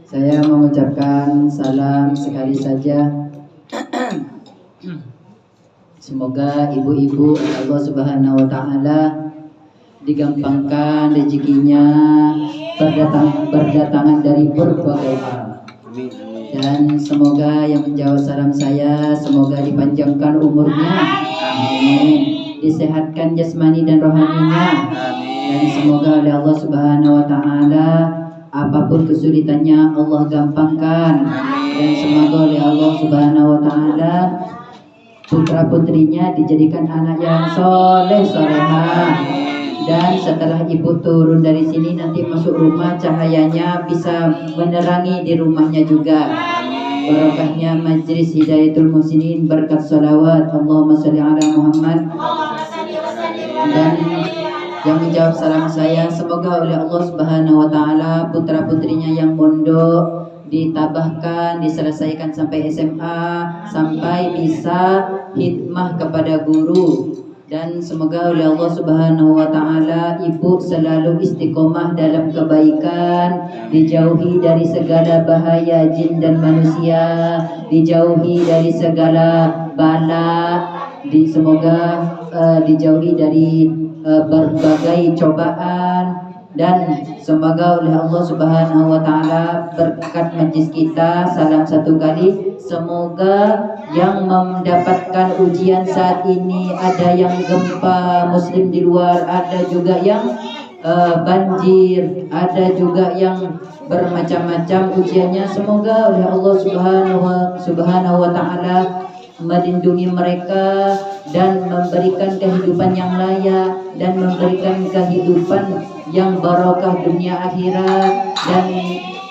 Saya mengucapkan salam sekali saja. Semoga ibu-ibu Allah Subhanahu wa taala digampangkan rezekinya berdatangan dari berbagai arah. Dan semoga yang menjawab salam saya semoga dipanjangkan umurnya. Amin. Disehatkan jasmani dan rohaninya. Dan semoga oleh Allah Subhanahu wa taala apapun kesulitannya Allah gampangkan. Dan semoga oleh Allah Subhanahu wa taala putra putrinya dijadikan anak yang soleh solehah. Dan setelah ibu turun dari sini nanti masuk rumah cahayanya bisa menerangi di rumahnya juga. Barokahnya Majlis Hidayatul Muhsinin, berkat salawat Allahumma sholli ala Muhammad. Dan yang menjawab salam saya semoga oleh Allah Subhanahu wa taala putra putrinya yang mondok ditabahkan, diselesaikan sampai SMA, sampai bisa hikmah kepada guru. Dan semoga oleh Allah Subhanahu wa taala ibu selalu istiqomah dalam kebaikan, dijauhi dari segala bahaya jin dan manusia, dijauhi dari segala bala, semoga dijauhi dari berbagai cobaan. Dan semoga oleh Allah Subhanahu wa taala berkat majlis kita salam satu kali, semoga yang mendapatkan ujian saat ini ada yang gempa muslim di luar, ada juga yang banjir, ada juga yang bermacam-macam ujiannya. Semoga oleh Allah Subhanahu wa taala melindungi mereka dan memberikan kehidupan yang layak dan memberikan kehidupan yang barokah dunia akhirat.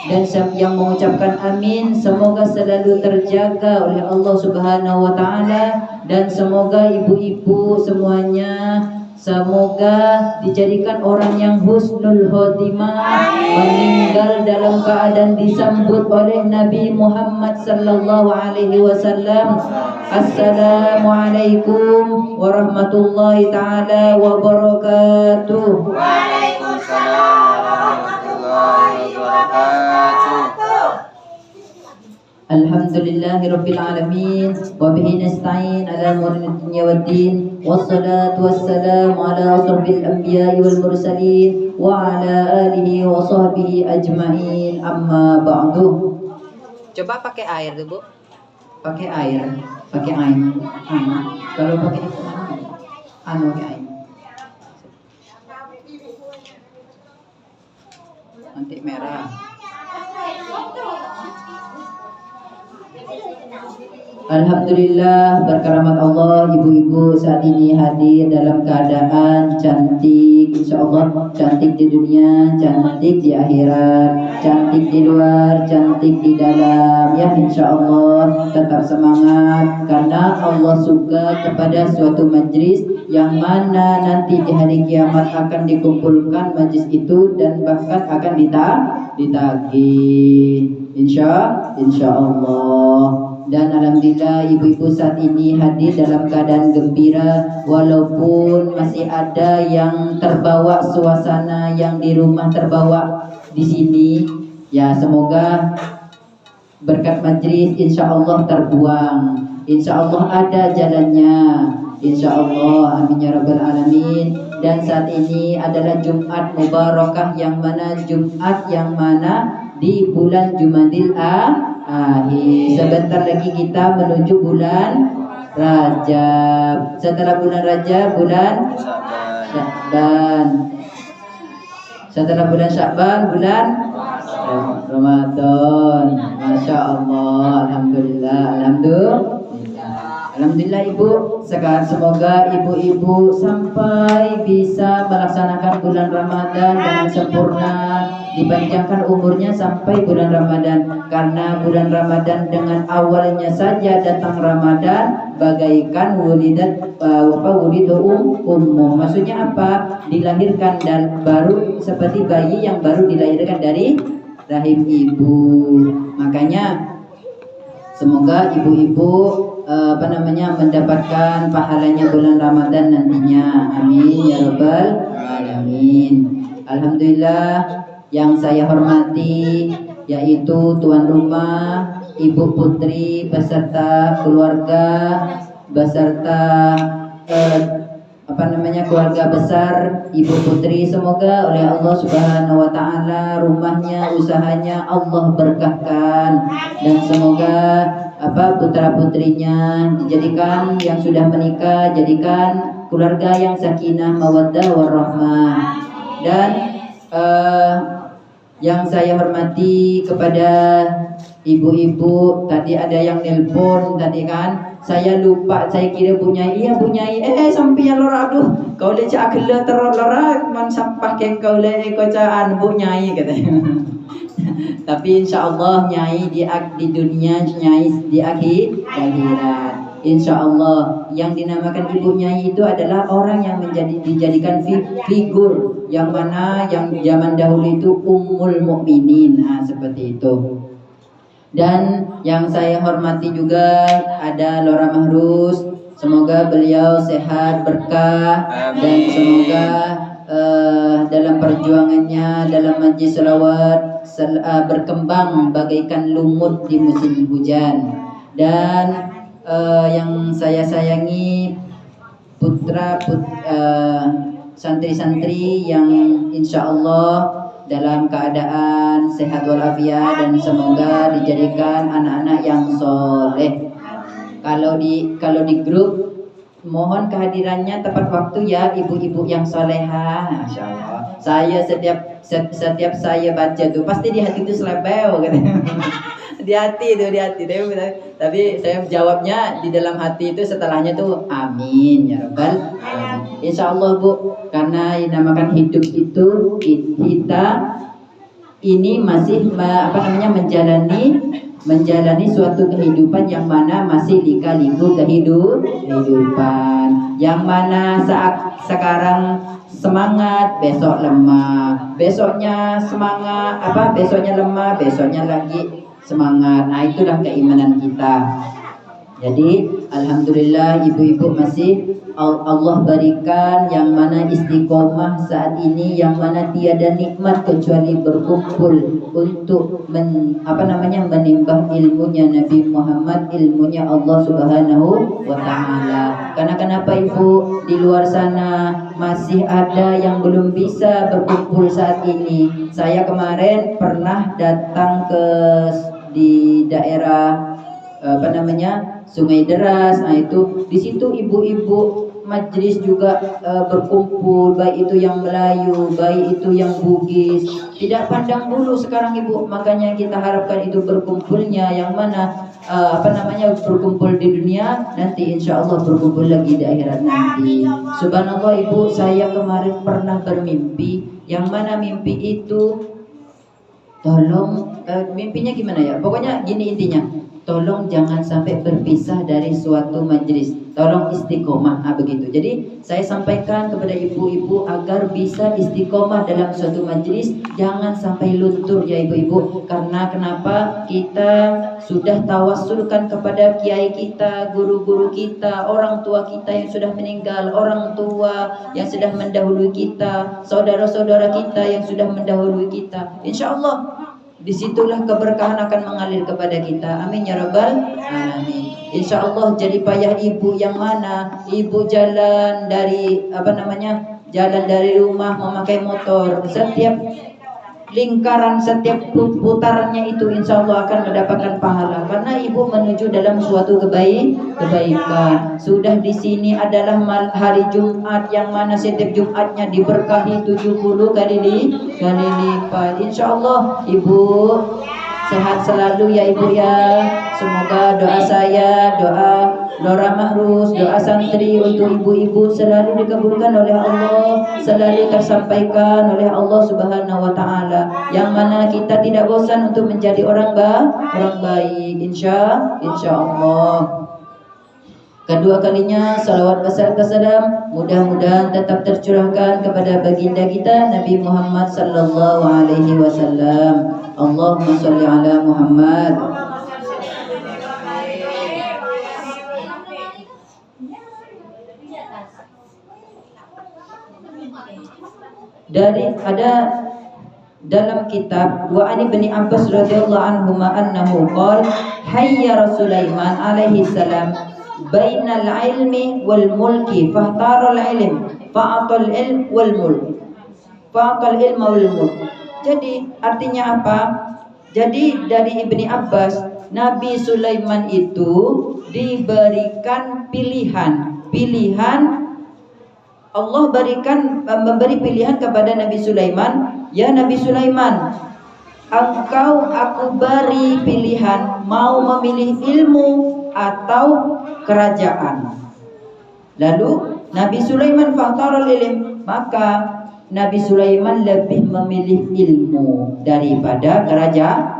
Dan yang mengucapkan amin semoga selalu terjaga oleh Allah Subhanahu wa taala. Dan semoga ibu-ibu semuanya semoga dijadikan orang yang husnul khotimah, meninggal dalam keadaan disambut oleh Nabi Muhammad sallallahu alaihi wasallam. Assalamualaikum warahmatullahi taala wabarakatuh. Waalaikumsalam warahmatullahi wabarakatuh. Alhamdulillahirabbil alamin wa bihi nasta'in ala umuri dunya waddin wassalatu wassalamu ala asrofil anbiya'i wal mursalin wa ala alihi wa sahbihi ajma'in, amma ba'du. Coba pakai air tuh Bu. Pakai air. Kalau pakai air. Nanti merah. Alhamdulillah, berkaramat Allah, ibu-ibu saat ini hadir dalam keadaan cantik, insya Allah cantik di dunia, cantik di akhirat, cantik di luar, cantik di dalam. Ya insya Allah tetap semangat karena Allah suka kepada suatu majlis yang mana nanti di hari kiamat akan dikumpulkan majlis itu dan bahkan akan ditagih. Insya Allah. Dan alhamdulillah ibu-ibu saat ini hadir dalam keadaan gembira, walaupun masih ada yang terbawa suasana yang di rumah terbawa di sini. Ya semoga berkat majlis insya Allah terbuang, insya Allah ada jalannya, insya Allah, amin ya rabbal alamin. Dan saat ini adalah Jumat Mubarakah yang mana di bulan Jumadil akhir. Sebentar lagi kita menuju bulan Rajab. Setelah bulan Rajab bulan Sya'ban. Setelah bulan Sya'ban bulan Ramadan. Masya Allah. Alhamdulillah ibu. Sekarang semoga ibu-ibu sampai bisa melaksanakan bulan Ramadan dengan sempurna, dipanjangkan umurnya sampai bulan Ramadan. Karena bulan Ramadan dengan awalnya saja datang Ramadan bagaikan wulidu ummu. Maksudnya apa? Dilahirkan dan baru seperti bayi yang baru dilahirkan dari rahim ibu. Makanya semoga ibu-ibu mendapatkan pahalanya bulan Ramadan nantinya. Amin ya rabbal alamin. Alhamdulillah, yang saya hormati yaitu tuan rumah, Ibu Putri beserta keluarga, beserta keluarga besar Ibu Putri. Semoga oleh Allah Subhanahu wa taala rumahnya, usahanya Allah berkahkan, dan semoga putra putrinya dijadikan yang sudah menikah, jadikan keluarga yang sakinah mawaddah warahmah. Dan yang saya hormati kepada ibu-ibu, tadi ada yang nelpon tadi kan, saya lupa, saya kira Bu Nyai, iya Bu Nyai, sampai yang lora, aduh kau le cak akela teror lora man sampah ke kau le kocaan Bu Nyai katanya. Tapi insyaallah Nyai di dunia, Nyai di akhirat. Insyaallah yang dinamakan Ibu Nyai itu adalah orang yang dijadikan figur yang mana yang zaman dahulu itu Ummul Mukminin, seperti itu. Dan yang saya hormati juga ada Lora Mahrus, semoga beliau sehat berkah. Amin. Dan semoga dalam perjuangannya dalam majlis selawat berkembang bagaikan lumut di musim hujan. Dan yang saya sayangi santri-santri yang insya Allah dalam keadaan sehat walafiat, dan semoga dijadikan anak-anak yang soleh. Kalau di grup mohon kehadirannya tepat waktu ya, ibu-ibu yang soleha. Masya Allah. Saya setiap saya baca tuh pasti di hati itu selebel katanya. di hati. Tapi saya jawabnya di dalam hati itu, setelahnya tuh amin ya rabbal alamin. Insya Allah Bu, karena dinamakan hidup itu kita ini masih menjalani suatu kehidupan yang mana masih lika-liku kehidupan, yang mana saat sekarang semangat, besok lemah, besoknya semangat, besoknya lemah, besoknya lagi semangat. Nah, itulah keimanan kita. Jadi alhamdulillah ibu-ibu masih Allah berikan yang mana istiqomah saat ini, yang mana tiada nikmat kecuali berkumpul untuk menimbang ilmunya Nabi Muhammad, ilmunya Allah Subhanahu wa taala. Karena kenapa Ibu di luar sana masih ada yang belum bisa berkumpul saat ini. Saya kemarin pernah datang di daerah Sungai Deras. Nah itu di situ ibu-ibu majlis juga berkumpul, baik itu yang Melayu, baik itu yang Bugis, tidak pandang bulu sekarang Ibu. Makanya kita harapkan itu berkumpulnya yang mana berkumpul di dunia, nanti insya Allah berkumpul lagi di akhirat nanti. Subhanallah Ibu, saya kemarin pernah bermimpi, yang mana mimpi itu tolong mimpinya gimana ya? Pokoknya gini intinya, tolong jangan sampai berpisah dari suatu majelis. Tolong istiqomah, begitu. Jadi saya sampaikan kepada ibu-ibu agar bisa istiqomah dalam suatu majelis, jangan sampai luntur ya ibu-ibu. Karena kenapa? Kita sudah tawassulkan kepada kiai kita, guru-guru kita, orang tua kita yang sudah meninggal, orang tua yang sudah mendahului kita, saudara-saudara kita yang sudah mendahului kita. Insya Allah disitulah keberkahan akan mengalir kepada kita. Amin ya rabbal alamin. Insya Allah jadi payah ibu yang mana ibu jalan dari jalan dari rumah memakai motor, setiap lingkaran, setiap putarannya itu insya Allah akan mendapatkan pahala, karena ibu menuju dalam suatu kebaikan. Sudah di sini adalah hari Jumat yang mana setiap Jumatnya diberkahi 70 kali lipat. Insya Allah ibu sehat selalu ya ibu ya. Semoga doa saya, doa Lora Mahrus, doa santri untuk ibu-ibu selalu dikabulkan oleh Allah, selalu tersampaikan oleh Allah Subhanahu wa taala, yang mana kita tidak bosan untuk menjadi orang baik insya Allah. Kedua kalinya salawat besar kesalam mudah-mudahan tetap tercurahkan kepada baginda kita Nabi Muhammad sallallahu alaihi wasallam. Allahumma shalli ala Muhammad. dalam kitab wa ani bin Abbas radhiyallahu anhu annahu qala hayya Sulaiman alaihi salam bainal ilmi wal mulki fahtaral ilm fa'atal ilm wal mulk fa'atal ilma wal mulk. Jadi artinya apa? Jadi dari Ibni Abbas, Nabi Sulaiman itu diberikan pilihan. Allah memberi pilihan kepada Nabi Sulaiman, ya Nabi Sulaiman, aku beri pilihan mau memilih ilmu atau kerajaan. Lalu Nabi Sulaiman fahtarul ilm, maka Nabi Sulaiman lebih memilih ilmu daripada kerajaan.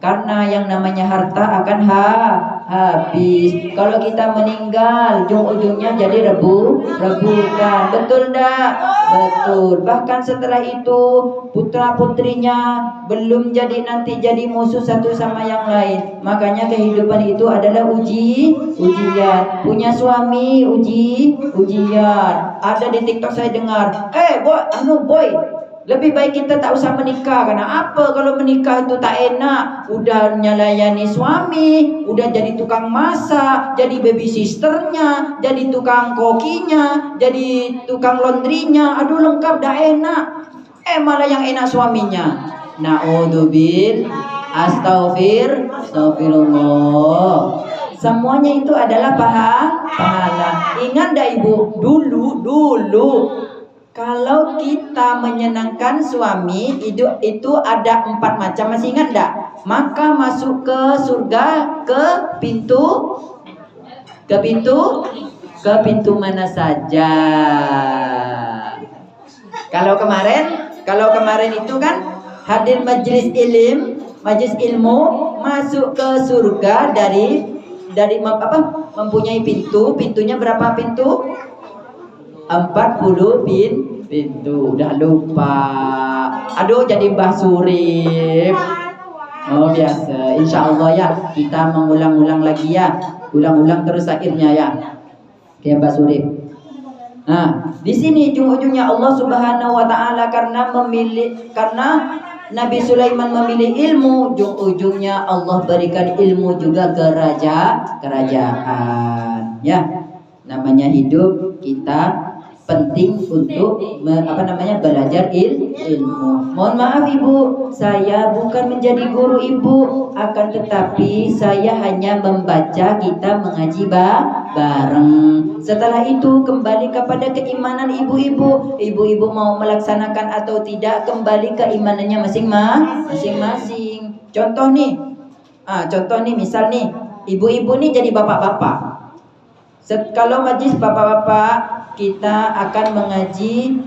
Karena yang namanya harta akan habis. Kalau kita meninggal, ujung-ujungnya jadi rebutan. Betul enggak? Betul. Bahkan setelah itu putra-putrinya belum nanti jadi musuh satu sama yang lain. Makanya kehidupan itu adalah ujian. Punya suami ujian. Ada di TikTok saya dengar, boy, lebih baik kita tak usah menikah. Karena apa? Kalau menikah itu tak enak. Udah nyelayani suami, udah jadi tukang masak, jadi baby sisternya, jadi tukang kokinya, jadi tukang laundrynya. Aduh lengkap, dah enak. Malah yang enak suaminya. Na'udzubil, astagfirullah. Semuanya itu adalah pahala. Ingat dah ibu, dulu kalau kita menyenangkan suami itu ada 4 macam, masih ingat enggak? Maka masuk ke surga ke pintu mana saja. Kalau kemarin itu kan hadir majelis ilmu masuk ke surga dari mempunyai pintunya berapa pintu? 40 pintu. Udah lupa. Aduh jadi Mbah Surip. Oh biasa. Insyaallah ya kita mengulang-ulang lagi ya. Ulang-ulang terus akhirnya ya. Kayak Mbah Surip. Nah, di sini ujung-ujungnya Allah Subhanahu wa taala karena Nabi Sulaiman memilih ilmu, ujung-ujungnya Allah berikan ilmu juga kerajaan. Ya. Namanya hidup kita penting untuk belajar ilmu. Mohon maaf ibu, saya bukan menjadi guru ibu, akan tetapi saya hanya membaca, kita mengaji bareng. Setelah itu kembali kepada keimanan ibu-ibu. Ibu-ibu mau melaksanakan atau tidak, kembali keimanannya masing-masing. Contoh nih, misal nih, ibu-ibu nih jadi bapak-bapak. Kalau majlis bapak-bapak, kita akan mengaji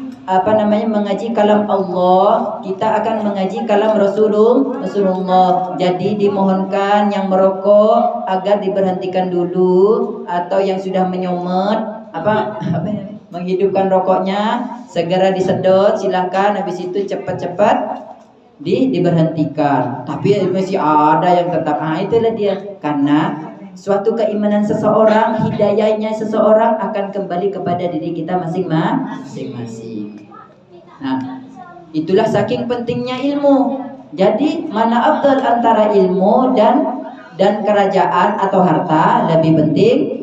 kalam Allah, kita akan mengaji kalam Rasulullah. Jadi dimohonkan yang merokok agar diberhentikan dulu, atau yang sudah menyomet menghidupkan rokoknya segera disedot, silakan. Habis itu cepat-cepat diberhentikan. Tapi masih ada yang tetap, itulah dia. Karena suatu keimanan seseorang, hidayahnya seseorang akan kembali kepada diri kita masing-masing. Nah, itulah saking pentingnya ilmu. Jadi mana afdal antara ilmu dan kerajaan atau harta? Lebih penting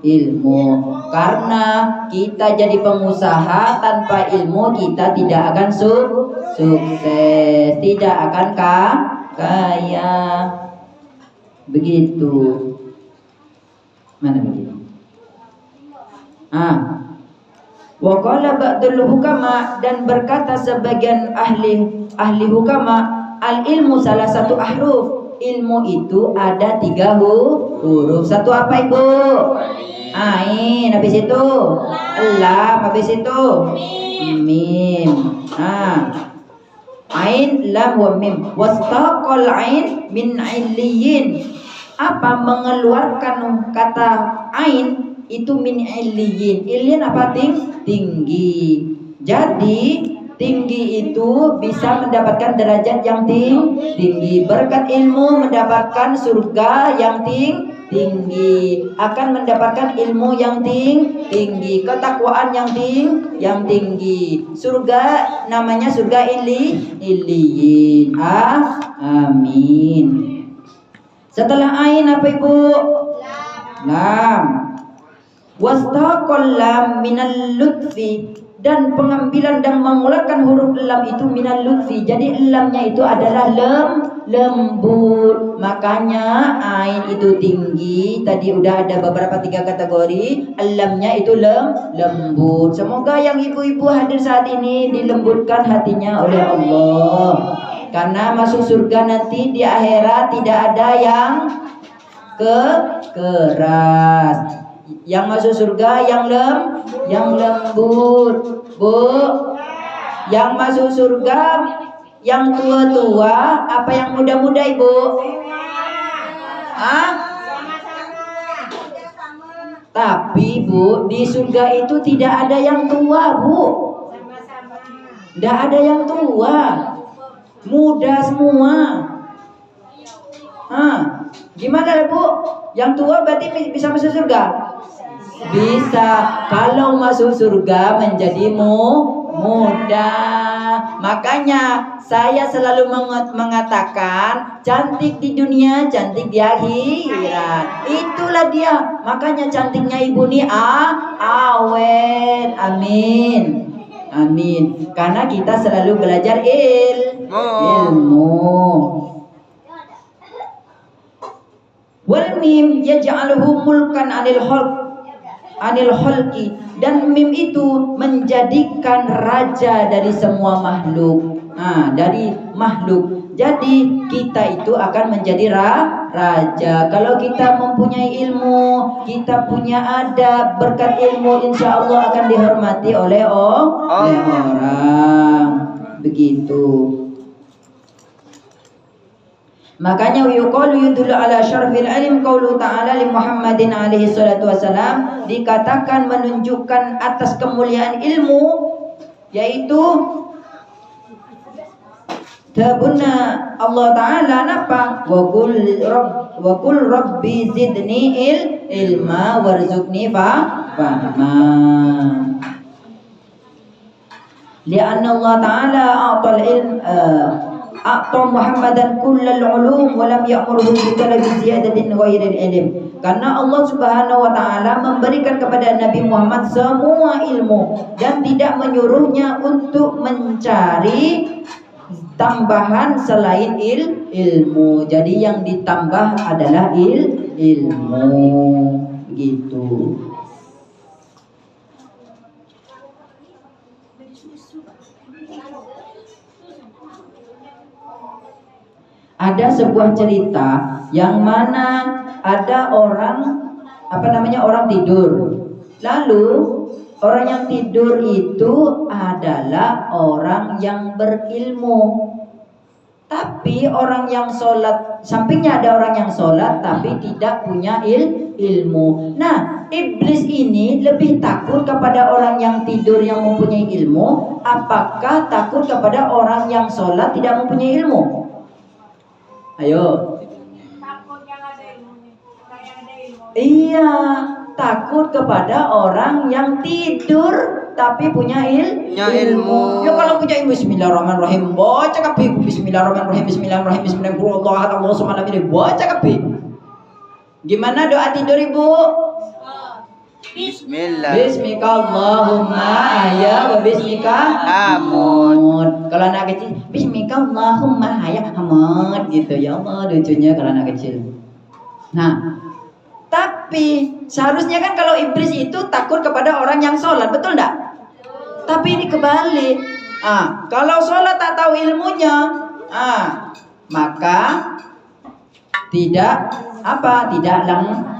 ilmu. Karena kita jadi pengusaha tanpa ilmu, kita tidak akan sukses, tidak akan kaya. Begitu. Mana begitu? Wa qala ba'dul hukama, dan berkata sebagian ahli hukama, al ilmu salah satu ahruf. Ilmu itu ada 3 huruf. Satu apa ibu? Ain. Habis itu lam. Habis itu mim. Ain, lam, wa mim. Wastaqal ain min illiyin. Apa? Mengeluarkan kata ain itu min illiyin. Illiyin apa? Tinggi. Jadi tinggi itu bisa mendapatkan derajat yang tinggi. Berkat ilmu mendapatkan surga yang tinggi. tinggi, akan mendapatkan ilmu yang tinggi, ketakwaan yang tinggi. Surga namanya surga Iliyin. Amin. Setelah ain apa Ibu? Lam. Wastaqal lam minal lutfi, dan pengambilan dan mengeluarkan huruf lam itu minal lutfi. Jadi lamnya itu adalah lembut. Makanya ain itu tinggi. Tadi udah ada beberapa 3 kategori. Lamnya itu lembut. Semoga yang ibu-ibu hadir saat ini dilembutkan hatinya oleh Allah. Karena masuk surga nanti di akhirat tidak ada yang keras. Yang masuk surga yang lembut, Bu. Yang masuk surga yang tua-tua apa yang muda-muda, Ibu? Tapi Bu, di surga itu tidak ada yang tua, Bu. Tidak ada yang tua, muda semua. Gimana Bu? Yang tua berarti bisa masuk surga? Bisa. Kalau masuk surga menjadi muda. Makanya saya selalu mengatakan cantik di dunia, cantik di akhirat. Itulah dia. Makanya cantiknya ibu nih awet. Amin. Amin. Karena kita selalu belajar ilmu. Wal mim yaj'aluhu mulkan anil khalqi, dan mim itu menjadikan raja dari semua makhluk. Dari makhluk. Jadi kita itu akan menjadi raja. Kalau kita mempunyai ilmu, kita punya adab, berkat ilmu insya Allah akan dihormati oleh orang. Begitu. Makanya yuqalu yudullu ala syarfil ilm qaulu ta'ala li Muhammadin alaihi salatu wasalam, dikatakan menunjukkan atas kemuliaan ilmu, yaitu tabunna Allah Ta'ala napa wa qul rabbi zidni ilma warzuqni fahma. Lianna Allah Ta'ala a'tal ilm a'ta Muhammadan kullal ulum wa lam ya'murhu bi talabi ziyadatin ghairil ilm. Karena Allah Subhanahu wa taala memberikan kepada Nabi Muhammad semua ilmu dan tidak menyuruhnya untuk mencari tambahan selain ilmu. Jadi yang ditambah adalah ilmu. Gitu. Ada sebuah cerita yang mana ada orang orang tidur. Lalu orang yang tidur itu adalah orang yang berilmu. Tapi orang yang sholat, sampingnya ada orang yang sholat tapi tidak punya ilmu. Nah, iblis ini lebih takut kepada orang yang tidur yang mempunyai ilmu, apakah takut kepada orang yang sholat tidak mempunyai ilmu? Ayo. Takut yang ada ilmunya. Iya, takut kepada orang yang tidur tapi punya ilmu. Ya kalau punya ilmu, bismillahirrahmanirrahim, baca kabeh. Bismillahirrahmanirrahim, bismillahirrahmanirrahim, bismillahirrahmanirrahim, Allah subhanahu wa ta'ala, baca kabeh. Gimana doa tidur Ibu? Bismillah. Bismika Allahumma ahya wa bismika amut. Kalau anak kecil, Bismika Allahumma ahya amut gitu. Ya Allah, lucunya kalau anak kecil. Nah, tapi seharusnya kan kalau iblis itu takut kepada orang yang sholat, betul enggak? Tapi ini kebalik. Kalau sholat tak tahu ilmunya, maka tidak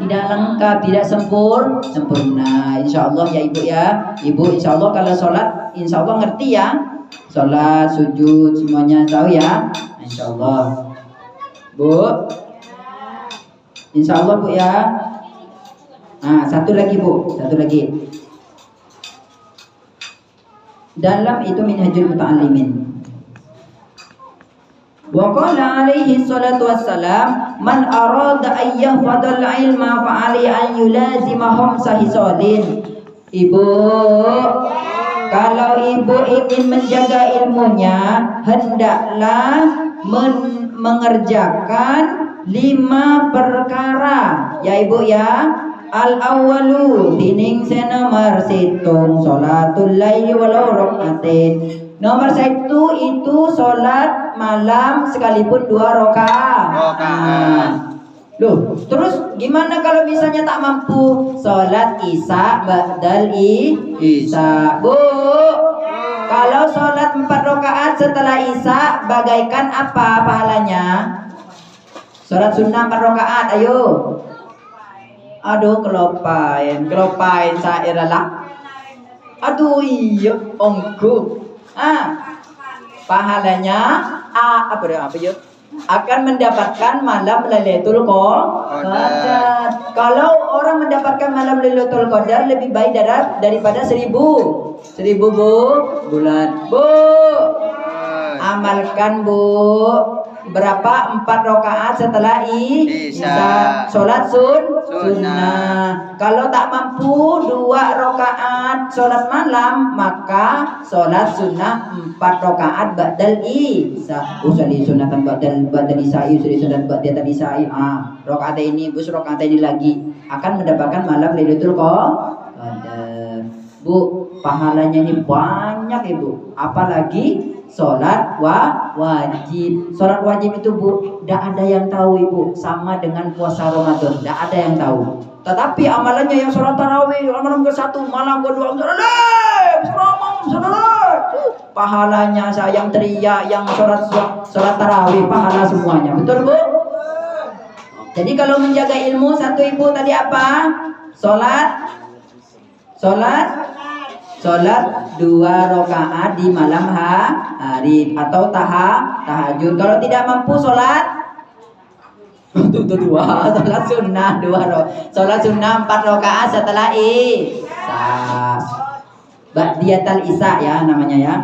lengkap, tidak sempurna. Insya Allah ya Ibu ya. Ibu insya Allah kalau sholat, insya Allah ngerti ya. Sholat, sujud, semuanya tahu ya. Insya Allah. Bu, insya Allah Bu ya. Satu lagi Bu, satu lagi. Dalam itu Minhajul Muta'allimin. Wa qala alaihi salatu wassalam, man arada an yahfadhal ilma fa alaihi an yulazima khamsa hisalin. Ibu, kalau ibu ingin menjaga ilmunya, hendaklah mengerjakan 5 perkara. Ya ibu ya. Al-awwalu tining nomor 1 salatul laili walau rakaatin. Nomor 1 itu salat malam sekalipun 2 rakaat. Loh, terus gimana kalau misalnya tak mampu salat isya ba'dal isya? Bu, kalau salat 4 rakaat setelah isya bagaikan apa pahalanya? Salat sunnah 4 rakaat, ayo. Aduh, kelopain saya lah. Aduh, iya, ongku. Pahalanya apa ya? Akan mendapatkan malam Lailatul Qadar. Kalau orang mendapatkan malam Lailatul Qadar lebih baik daripada 1000 bu bulan. Bu, amalkan bu. Berapa 4 rakaat setelah isya, sholat sunnah. Kalau tak mampu 2 rakaat sholat malam, maka sholat sunnah 4 rakaat ba'dal isya. Usolli sunatan ba'dal isya, usolli sunatan ba'dal isya. Rakaat ini bus rakaat ini lagi akan mendapatkan malam Lailatul Qadar. Bu, pahalanya ini banyak ibu. Apalagi sholat wajib. Sholat wajib itu bu, tidak ada yang tahu ibu. Sama dengan puasa Ramadan, tidak ada yang tahu. Tetapi amalannya yang sholat tarawih, malam ke-1, malam ke-2, pahalanya saya yang teriak, yang sholat tarawih, pahala semuanya. Betul bu? Jadi kalau menjaga ilmu, 1 ibu tadi apa? Sholat 2 rakaat di malam hari atau tahajud. Kalau tidak mampu sholat sholat sunnah 4 rakaat setelah isya. Ba'diyatal isya ya namanya ya.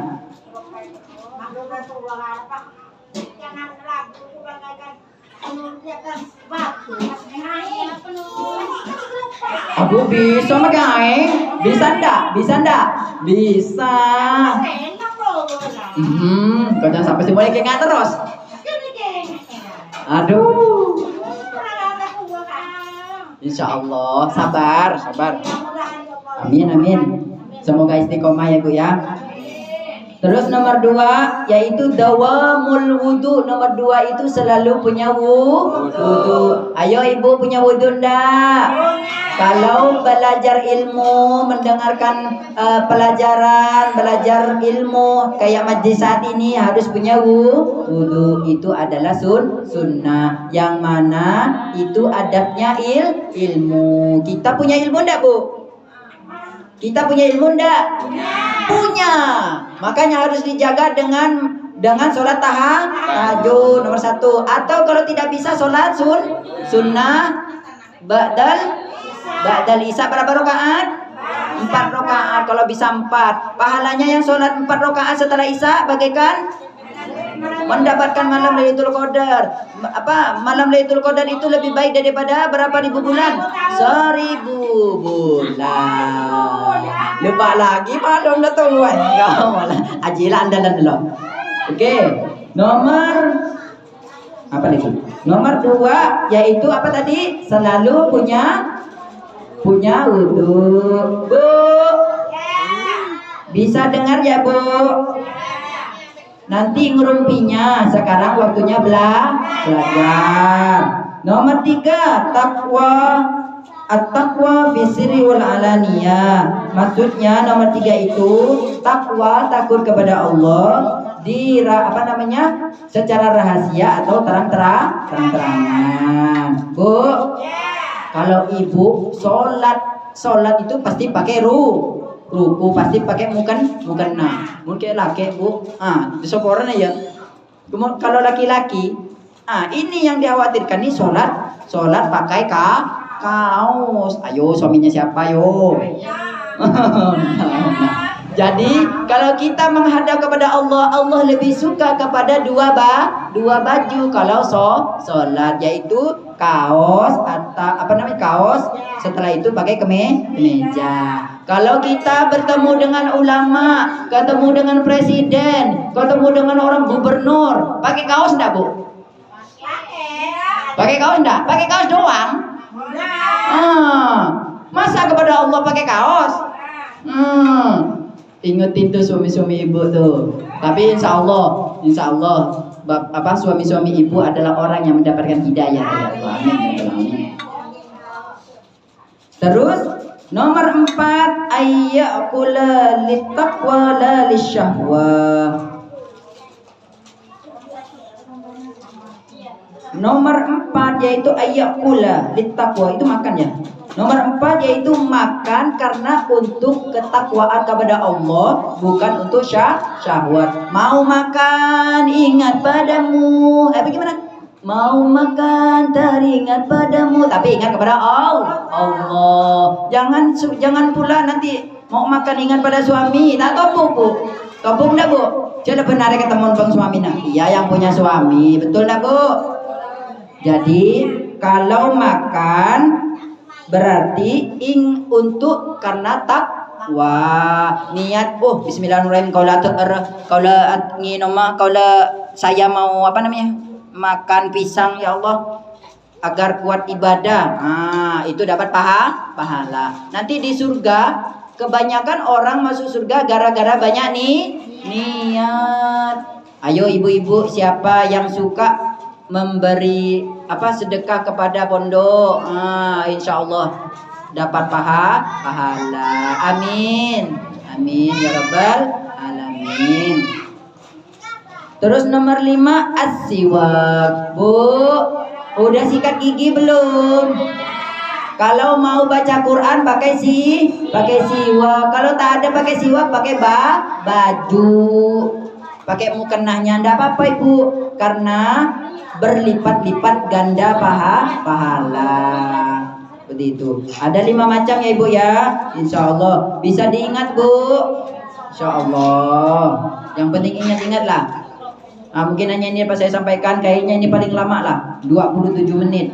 Aku bisa megang, bisa ndak? Bisa. Kau jangan sampai semuanya kengak terus. Aduh. Insya Allah, sabar. Amin. Semoga istiqomah ya bu ya. Terus nomor 2 yaitu dawamul wudu. Nomor 2 itu selalu punya wudu. Ayo ibu punya wudu ndak? Kalau belajar ilmu, mendengarkan belajar ilmu kayak majlis saat ini harus punya wudu. Itu adalah sunnah. Yang mana itu adabnya ilmu. Kita punya ilmu ndak bu? Kita punya ilmu ndak? Punya. Makanya harus dijaga dengan sholat tahajud nomor 1. Atau kalau tidak bisa sholat sunnah ba'dal isya berapa rakaat? 4 rakaat. Kalau bisa 4. Pahalanya yang sholat 4 rakaat setelah isya bagaikan mendapatkan malam Lailatul Qadar. Malam Lailatul Qadar itu lebih baik daripada berapa ribu bulan? 1000 bulan. Lupa lagi padong dah tahu ajilah andalan dulu. Oke. Nomor apa lagi? Nomor 2 yaitu apa tadi? Selalu punya wudu. Bu, bisa dengar ya bu? Nanti ngerumpinya. Sekarang waktunya belajar. Nomor 3 takwa. At-taqwa fi sirri wal alaniyah. Maksudnya nomor 3 itu takwa, takut kepada Allah secara rahasia atau terang-terangan. Bu, kalau ibu sholat itu pasti pakai ruku pasti pakai mukena. Mungkin laki bu, disoporan ya. Kalau laki-laki, ini yang dikhawatirkan nih sholat pakai kaos. Ayo suaminya siapa yo? Jadi kalau kita menghadap kepada Allah, Allah lebih suka kepada dua baju kalau sholat, yaitu kaos atau kaos. Setelah itu pakai kemeja. Kalau kita bertemu dengan ulama, ketemu dengan presiden, ketemu dengan orang gubernur, pakai kaos enggak, Bu? Pakai kaos enggak? Pakai kaos doang. Masa kepada Allah pakai kaos? Ingetin tuh suami-suami ibu tuh. Tapi insya Allah, suami-suami ibu adalah orang yang mendapatkan hidayah dari Allah. Amin. Terus nomor 4, ayyakula littaqwa la lisyahwah. Nomor 4 yaitu ayyakula littaqwa, itu makan ya. Nomor 4 yaitu makan karena untuk ketakwaan kepada Allah, bukan untuk syahwat. Mau makan ingat padamu. Bagaimana? Mau makan teringat padamu, tapi ingat kepada Allah. Jangan pula nanti mau makan ingat pada suami. Tak topuk, Bu. Topuk enggak, Bu? Coba benar ketemu bang suami nak. Iya yang punya suami, betul enggak, Bu? Jadi kalau makan berarti untuk karena takwa, niat bismillahirrahmanirrahim, kalau saya mau makan pisang ya Allah agar kuat ibadah, itu dapat pahala. Nanti di surga kebanyakan orang masuk surga gara-gara banyak niat. Ayo ibu-ibu, siapa yang suka memberi sedekah kepada pondok, insya Allah dapat pahala. Amin ya rabbal alamin. Terus nomor 5, as-siwak. Bu, udah sikat gigi belum? Kalau mau baca Quran pakai siwak. Kalau tak ada pakai siwak, pakai baju, pakai mukennahnya, ndak apa-apa Ibu, karena berlipat-lipat ganda pahala. Begitu. Ada 5 macam ya Ibu ya. Insya Allah bisa diingat Bu. Insya Allah. Yang penting ingat-ingatlah. Mungkin hanya ini apa saya sampaikan, kayaknya ini paling lama lah, 27 menit.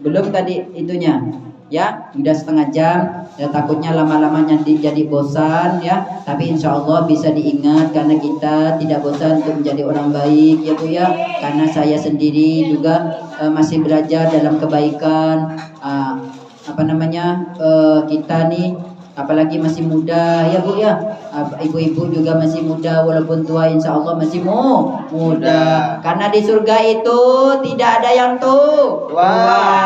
Belum tadi itunya. Ya, sudah setengah jam. Ya, takutnya lama-lama nanti jadi bosan ya. Tapi insya Allah bisa diingat karena kita tidak bosan untuk menjadi orang baik ya Bu ya. Karena saya sendiri juga masih belajar dalam kebaikan. Kita nih apalagi masih muda ya Bu ya. Ibu-ibu juga masih muda, walaupun tua insya Allah masih muda. Karena di surga itu tidak ada yang tua.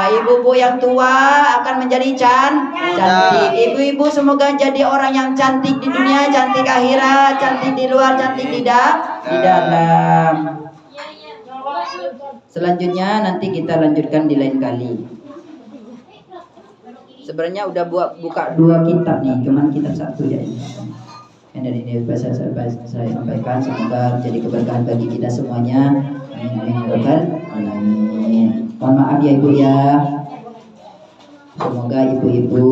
Ibu-ibu yang tua akan menjadi cantik. Ibu-ibu semoga jadi orang yang cantik di dunia, cantik akhirat, cantik di luar, cantik di dalam. Selanjutnya nanti kita lanjutkan di lain kali. Sebenarnya udah buka 2 kitab nih, cuman kitab 1 ya ini. Dan ini saya sampaikan, semoga menjadi keberkahan bagi kita semuanya. Amin ya rabbal alamin. Mohon maaf ya Ibu ya. Semoga ibu-ibu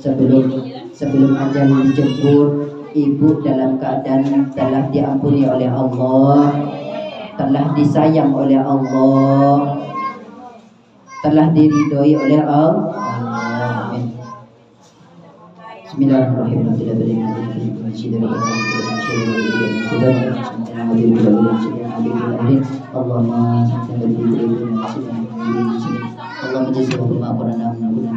sebelum ajal dijemput, ibu dalam keadaan telah diampuni oleh Allah, telah disayang oleh Allah, telah diridhoi oleh Allah. Amin. Bismillahirrahmanirrahim. Allahumma